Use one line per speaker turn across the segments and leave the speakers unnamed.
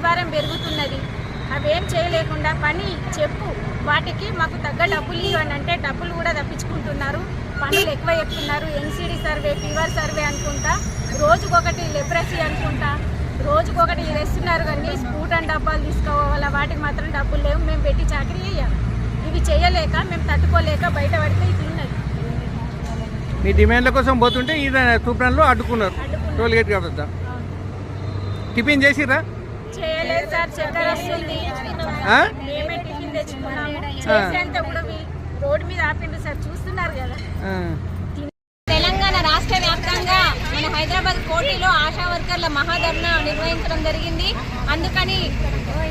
భారం పెరుగుతున్నది. అవేం చేయలేకుండా పని చెప్పు వాటికి మాకు తగ్గ డబ్బులు ఇవ్వండి అంటే డబ్బులు కూడా తప్పించుకుంటున్నారు. పనులు ఎక్కువ చెప్తున్నారు. ఎన్సీడీ సర్వే, ఫీవర్ సర్వే అనుకుంటా, రోజుకొకటి లెబ్రసీ అనుకుంటా, రోజుకొకటి వేస్తున్నారు. కానీ స్కూట్ అండ్ డబ్బాలు తీసుకోవాలా, వాటికి మాత్రం డబ్బులు లేవు. మేము పెట్టి చాకరీ చేయాలి. ఇవి చేయలేక మేము తట్టుకోలేక బయట పడితే ఇట్లున్నది.
మీ డిమాండ్ల కోసం పోతుంటే ఈ తూప్రాన్లో అడ్డుకున్నారు. టోల్ గేట్ కాబట్టి టిఫిన్ చేసిరా?
చేయలేదు సార్. చక్కెర వస్తుంది. మేమే టిఫిన్ తెచ్చుకున్నాము. చేసేంత కూడా రోడ్డు మీద ఆపిండు సార్. చూస్తున్నారు కదా.
తెలంగాణ రాష్ట్ర వ్యాప్తంగా మన హైదరాబాద్ కోటిలో ఆశా వర్కర్ల మహాధర్నా నిర్వహించడం జరిగింది. అందుకని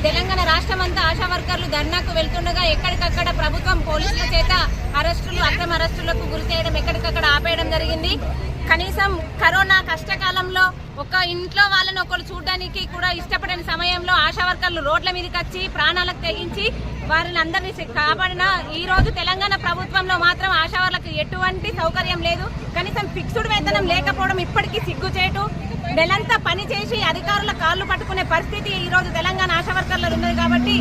తెలంగాణ రాష్ట్రం అంతా ఆశా వర్కర్లు ధర్నాకు వెళ్తుండగా ఎక్కడికక్కడ ప్రభుత్వం పోలీసుల చేత అరెస్టులు, అక్రమ అరెస్టులకు గురి చేయడం, ఎక్కడికక్కడ ఆపేయడం జరిగింది. కనీసం కరోనా కష్టకాలంలో ఒక ఇంట్లో వాళ్ళని ఒకరు చూడడానికి కూడా ఇష్టపడని సమయంలో ఆశా వర్కర్లు రోడ్ల మీదకి వచ్చి ప్రాణాలకు తెగించి వారిని అందరినీ కాపాడిన ఈ రోజు తెలంగాణ ప్రభుత్వంలో మాత్రం ఆశా వర్కర్లకు ఎటువంటి సౌకర్యం లేదు. కనీసం ఫిక్స్డ్ వేతనం లేకపోవడం ఇప్పటికీ సిగ్గుచేటు. నెలంతా పని చేసి అధికారుల కాళ్ళు పట్టుకునే పరిస్థితి ఈ రోజు తెలంగాణ ఆశా వర్కర్లు ఉన్నది. కాబట్టి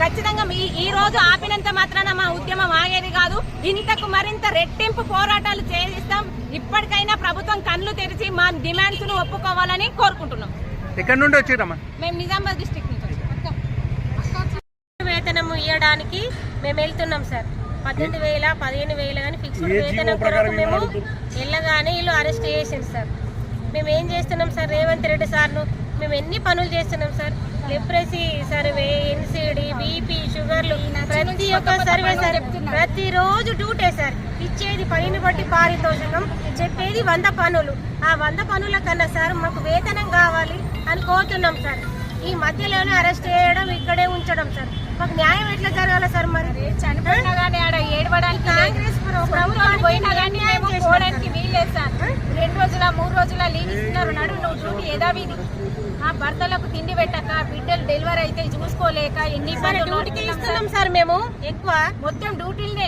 ఖచ్చితంగా ఈ రోజు ఆపినంత మాత్రాన మా ఉద్యమం ఆగేది కాదు. ఇంతకు మరింత రెట్టింపు పోరాటాలు చేయిస్తాం. ఇప్పటికైనా ప్రభుత్వం కళ్ళు తెరిచి మా డిమాండ్స్ ను ఒప్పుకోవాలని కోరుకుంటున్నాం.
ఎక్కడి నుండి వచ్చిరమ్మా?
మేము నిజామాబాద్ డిస్ట్రిక్ట్ నుంచి
వేతనం ఇవ్వడానికి మేము వెళ్తున్నాం సార్. 18,000, 15,000 కానీ ఫిక్స్డ్ వేతనం కొరకు మేము వెళ్ళగానే వీళ్ళు అరెస్ట్ చేసింది సార్. మేము ఏం చేస్తున్నాం సార్? రేవంత్ రెడ్డి సార్ను మేము ఎన్ని పనులు చేస్తున్నాం sir. Leprosy survey, NCD, BP, షుగర్లు, ప్రతి ఒక్క సర్వే సార్. ప్రతిరోజు డ్యూటే సార్. ఇచ్చేది పనిని బట్టి పారితోషికం, చెప్పేది 100 పనులు. ఆ 100 పనుల కన్నా సార్ మాకు వేతనం కావాలి అని కోరుతున్నాం సార్. ఈ మధ్యలోనే అరెస్ట్ చేయడం, ఇక్కడే ఉంచడం సార్. మాకు న్యాయం ఎట్లా జరగాల సార్? మరి చనిపోయినా కానీ ఆడ ఏడవడానికి కాంగ్రెస్ ప్రభుత్వం పోయినా కానీ పోవడానికి వీల్లేదు సార్. 2 రోజుల 3 రోజుల లీవ్ ఇస్తున్నారు. నువ్వు డ్యూటీ యథావిధి. ఆ భర్తలకు తిండి పెట్టక, బిడ్డలు డెలివరీ అయితే చూసుకోలేక ఎన్ని డ్యూటీకి ఇస్తున్నాం సార్. మేము ఎక్కువ మొత్తం డ్యూటీలనే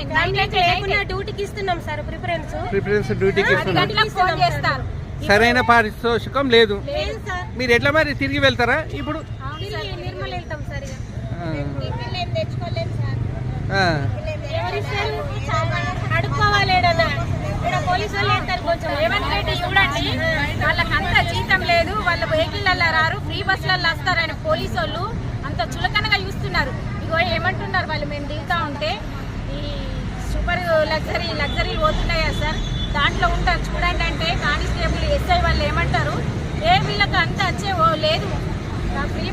డ్యూటీకి ఇస్తున్నాం సార్. ప్రిఫరెన్స్
డ్యూటీకి
ఫోన్ చేస్తారు.
సరైన పారితోషికం లేదు. మీరు ఎట్లా మరి తిరిగి వెళ్తారా? ఇప్పుడు
నిర్మల్ వెళ్తాం సార్. తెచ్చుకోలేదు సార్. అడుక్కోవాలేడన్నా ఇక్కడ పోలీసు వాళ్ళు వేస్తారు. కొంచెం రేవంత్ రెడ్డి చూడండి, వాళ్ళకంతా జీతం లేదు. వాళ్ళ వెహికల్ రారు, ఫ్రీ బస్సులలో వస్తారు. ఆయన పోలీసు వాళ్ళు అంత చులకనగా చూస్తున్నారు. ఇగో ఏమంటున్నారు వాళ్ళు, మేము దిగుతా ఉంటే ఈ సూపర్ లగ్జరీ పోతున్నాయి కదా సార్, దాంట్లో ఉంటారు చూడండి అంటే కానిస్టేబుల్, ఎస్ఐ వాళ్ళు ఏమంటారు, వీళ్ళకి అంత వచ్చే లేదు ఫ్రీ